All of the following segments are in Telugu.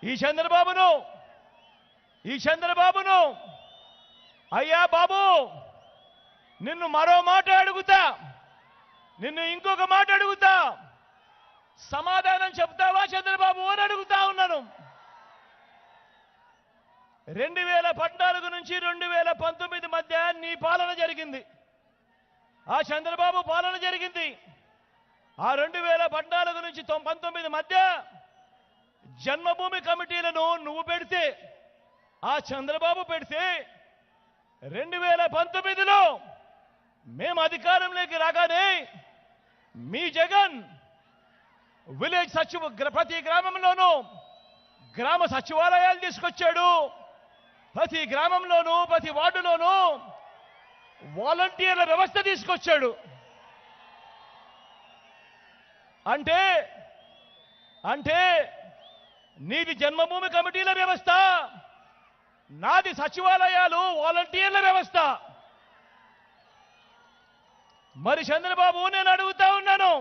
ఈ చంద్రబాబును అయ్యా బాబు, నిన్ను మరో మాట అడుగుతా, నిన్ను ఇంకొక మాట అడుగుతా, సమాధానం చెప్తావా చంద్రబాబు అని అడుగుతా ఉన్నాను. 2014 నుంచి 2019 మధ్య నీ పాలన జరిగింది, ఆ చంద్రబాబు పాలన జరిగింది. ఆ 2014 నుంచి 19 మధ్య జన్మభూమి కమిటీలను నువ్వు పెడితే, ఆ చంద్రబాబు పెడితే, 2019లో మేము అధికారంలోకి రాగానే మీ జగన్ విలేజ్ ప్రతి గ్రామంలోనూ గ్రామ సచివాలయాలు తీసుకొచ్చాడు. ప్రతి గ్రామంలోనూ ప్రతి వార్డులోనూ వాలంటీర్ల వ్యవస్థ తీసుకొచ్చాడు. అంటే నీది జన్మభూమి కమిటీల వ్యవస్థ, నాది సచివాలయాలు వాలంటీర్ల వ్యవస్థ. మరి చంద్రబాబు నేను అడుగుతా ఉన్నాను,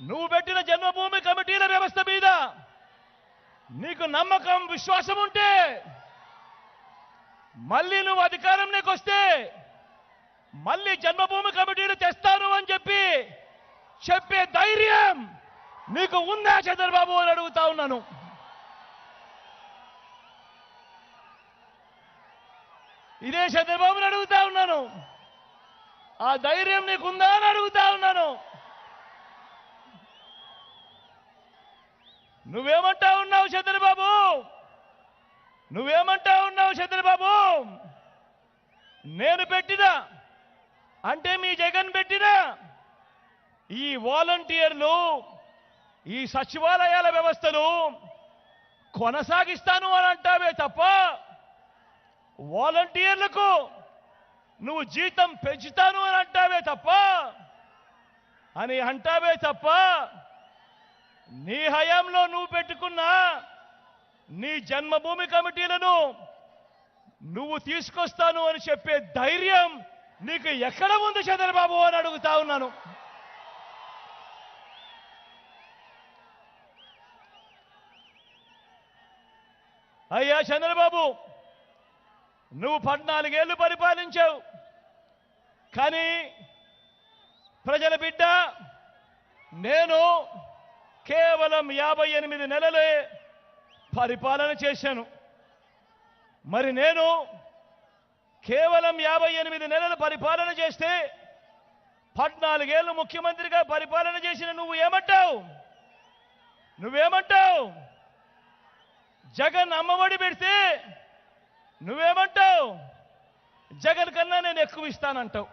నువ్వు పెట్టిన జన్మభూమి కమిటీల వ్యవస్థ మీద నీకు నమ్మకం విశ్వాసం ఉంటే, మళ్ళీ నువ్వు అధికారంలోకి వస్తే మళ్ళీ జన్మభూమి కమిటీలు తెస్తాను అని చెప్పే ధైర్యం నీకు ఉందా చంద్రబాబు అని అడుగుతా ఉన్నాను. ఇదే చంద్రబాబుని అడుగుతా ఉన్నాను, ఆ ధైర్యం నీకుందా అని అడుగుతా ఉన్నాను. నువ్వేమంటా ఉన్నావు చంద్రబాబు? నేను పెట్టిన, అంటే మీ జగన్ పెట్టిన ఈ వాలంటీర్లు, ఈ సచివాలయాల వ్యవస్థను కొనసాగిస్తాను అని అంటావే తప్ప, వాలంటీర్లకు నువ్వు జీతం పెంచుతాను అని అంటావే తప్ప, నీ హయాంలో నువ్వు పెట్టుకున్న నీ జన్మభూమి కమిటీలను నువ్వు తీసుకొస్తాను అని చెప్పే ధైర్యం నీకు ఎక్కడ ఉంది చంద్రబాబు అని అడుగుతా ఉన్నాను. అయ్యా చంద్రబాబు, నువ్వు 14 ఏళ్లు పరిపాలించావు, కానీ ప్రజల బిడ్డ నేను కేవలం 58 నెలలే పరిపాలన చేశాను. మరి నేను కేవలం 58 నెలలు పరిపాలన చేస్తే 14 ఏళ్లు ముఖ్యమంత్రిగా పరిపాలన చేసిన నువ్వేమంటావు? జగన్ అమ్మఒడి పెడితే నువ్వేమంటావు? జగన్ కన్నా నేను ఎక్కువ ఇస్తానంటావు.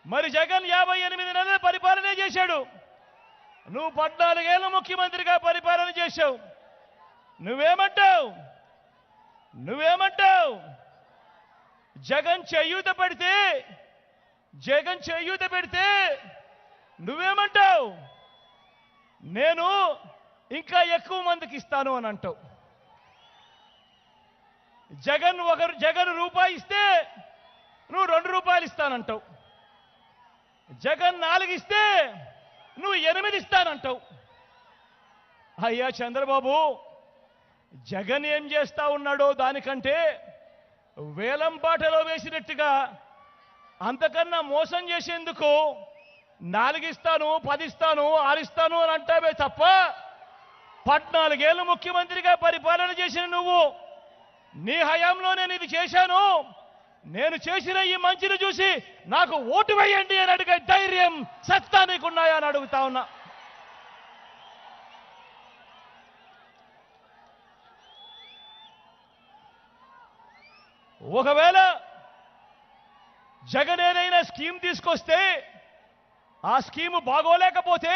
మరి జగన్ 58 నెలలు పరిపాలన చేశాడు, నువ్వు 14 ఏళ్లు ముఖ్యమంత్రిగా పరిపాలన చేశావు. నువ్వేమంటావు? జగన్ చేయూత పెడితే నువ్వేమంటావు? నేను ఇంకా ఎక్కువ మందికి ఇస్తాను అని అంటావు. జగన్ రూపాయి ఇస్తే నువ్వు 2 రూపాయలు ఇస్తానంటావు. జగన్ 4 ఇస్తే నువ్వు 8 ఇస్తానంటావు. అయ్యా చంద్రబాబు, జగన్ ఏం చేస్తా ఉన్నాడో దానికంటే వేలం పాటలో వేసినట్టుగా అంతకన్నా మోసం చేసేందుకు 4 ఇస్తాను, 10 ఇస్తాను, 6 ఇస్తాను అని అంటావే తప్ప, 14 ఏళ్లు ముఖ్యమంత్రిగా పరిపాలన చేసిన నువ్వు నీ హయాంలో నేను ఇది చేశాను, నేను చేసిన ఈ మంచిని చూసి నాకు ఓటు వేయండి అని అడిగే ధైర్యం, సత్తా నీకున్నాయా అని అడుగుతా ఉన్నా. ఒకవేళ జగన్ ఏదైనా స్కీమ్ తీసుకొస్తే ఆ స్కీము బాగోలేకపోతే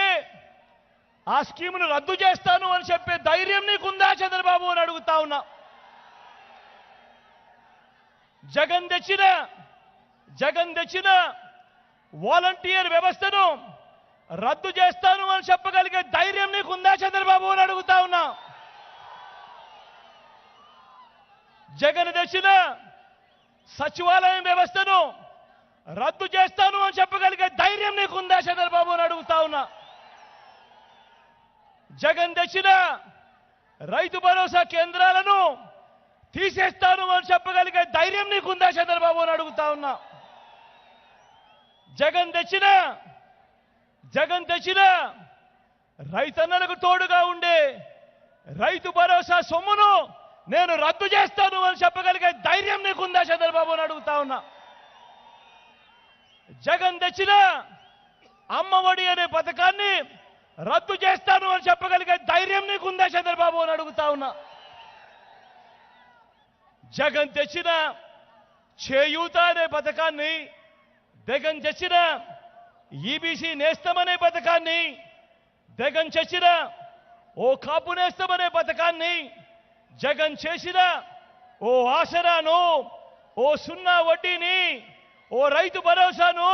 ఆ స్కీమును రద్దు చేస్తాను అని చెప్పే ధైర్యం నీకుందా చంద్రబాబు అని అడుగుతా ఉన్నా. జగన్ తెచ్చిన వాలంటీర్ వ్యవస్థను రద్దు చేస్తాను అని చెప్పగలిగే ధైర్యం నీకుందా చంద్రబాబు అని అడుగుతా ఉన్నా. జగన్ తెచ్చిన సచివాలయం వ్యవస్థను రద్దు చేస్తాను అని చెప్పగలిగే ధైర్యం నీకుందా చంద్రబాబు అని అడుగుతా ఉన్నా. జగన్ తెచ్చిన రైతు భరోసా కేంద్రాలను తీసేస్తాను అని చెప్పగలిగే ధైర్యం నీకుందా చంద్రబాబు అని అడుగుతా ఉన్నా. జగన్ తెచ్చిన రైతన్నలకు తోడుగా ఉండే రైతు భరోసా సొమ్మును నేను రద్దు చేస్తాను అని చెప్పగలిగే ధైర్యం నీకుందా చంద్రబాబు అని అడుగుతా ఉన్నా. జగన్ తెచ్చిన అమ్మఒడి అనే పథకాన్ని రద్దు చేస్తాను అని చెప్పగలిగే ధైర్యం నీకుందా చంద్రబాబు అని అడుగుతా ఉన్నా. జగన్ తెచ్చిన చేయూత అనే పథకాన్ని, జగన్ తెచ్చిన ఈబీసీ నేస్తం అనే పథకాన్ని, జగన్ తెచ్చిన ఓ కాపు నేస్తం అనే పథకాన్ని, జగన్ చేసిన ఓ ఆసరాను, ఓ సున్నా వడ్డీని, ఓ రైతు భరోసాను,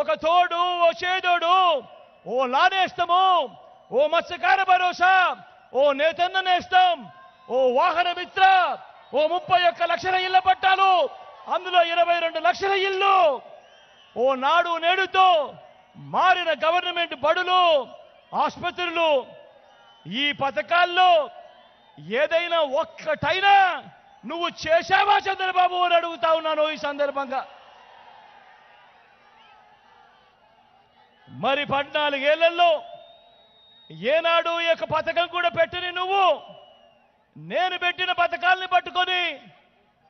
ఒక తోడు, ఓ చేదోడు, ఓ లానేస్తము, ఓ మత్స్యకార భరోసా, ఓ నేతన్న నేస్తం, ఓ వాహన మిత్ర, ఓ 31 లక్షల ఇళ్ల పట్టాలు, అందులో 22 లక్షల ఇల్లు, ఓ నాడు నేడుతో మారిన గవర్నమెంట్ బడులు, ఆసుపత్రులు. ఈ పథకాల్లో ఏదైనా ఒక్కటైనా నువ్వు చేశావా చంద్రబాబు అని అడుగుతా ఉన్నాను ఈ సందర్భంగా. మరి 14 ఏళ్లలో ఏనాడు ఈ యొక్క పథకం కూడా పెట్టని నువ్వు నేను పెట్టిన పథకాల్ని పట్టుకొని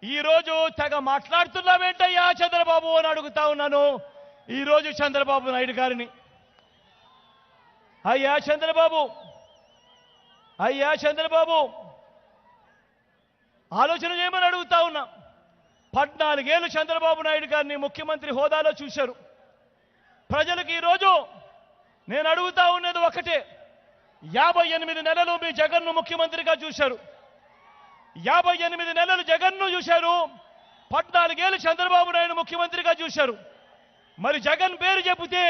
ఈరోజు తెగ మాట్లాడుతున్నావేంటయ్యా చంద్రబాబు అని అడుగుతా ఉన్నాను ఈరోజు చంద్రబాబు నాయుడు గారిని. అయ్యా చంద్రబాబు ఆలోచన చేయమని అడుగుతా ఉన్నా. 14 ఏళ్ళు చంద్రబాబు నాయుడు గారిని ముఖ్యమంత్రి హోదాలో చూశారు ప్రజలకు. ఈరోజు నేను అడుగుతా ఉన్నది ఒకటే, 58 నెలలు మీ జగన్ను ముఖ్యమంత్రిగా చూశారు, 58 నెలలు జగన్ను చూశారు, 14 ఏళ్ళు చంద్రబాబు నాయుడు ముఖ్యమంత్రిగా చూశారు. మరి జగన్ పేరు చెబితే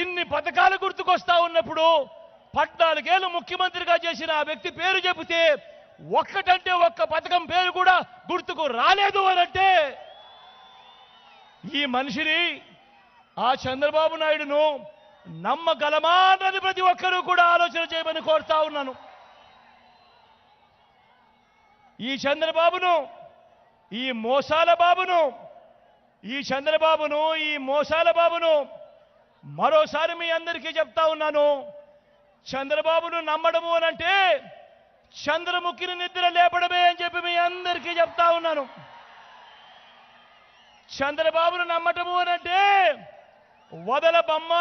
ఇన్ని పథకాలు గుర్తుకొస్తా ఉన్నప్పుడు 14 ఏళ్ళు ముఖ్యమంత్రిగా చేసిన ఆ వ్యక్తి పేరు చెబితే ఒక్కటంటే ఒక్క పథకం పేరు కూడా గుర్తుకు రాలేదు అనంటే ఈ మనిషిని, ఆ చంద్రబాబు నాయుడును నమ్మగలమా అన్నది ప్రతి ఒక్కరూ కూడా ఆలోచన చేయమని కోరుతా ఉన్నాను. ఈ చంద్రబాబును, ఈ మోసాల బాబును మరోసారి మీ అందరికీ చెప్తా ఉన్నాను. చంద్రబాబును నమ్మడము అనంటే చంద్రముఖిని నిద్ర లేపడమే అని చెప్పి మీ అందరికీ చెప్తా ఉన్నాను. చంద్రబాబును నమ్మటము అనంటే వదల బొమ్మ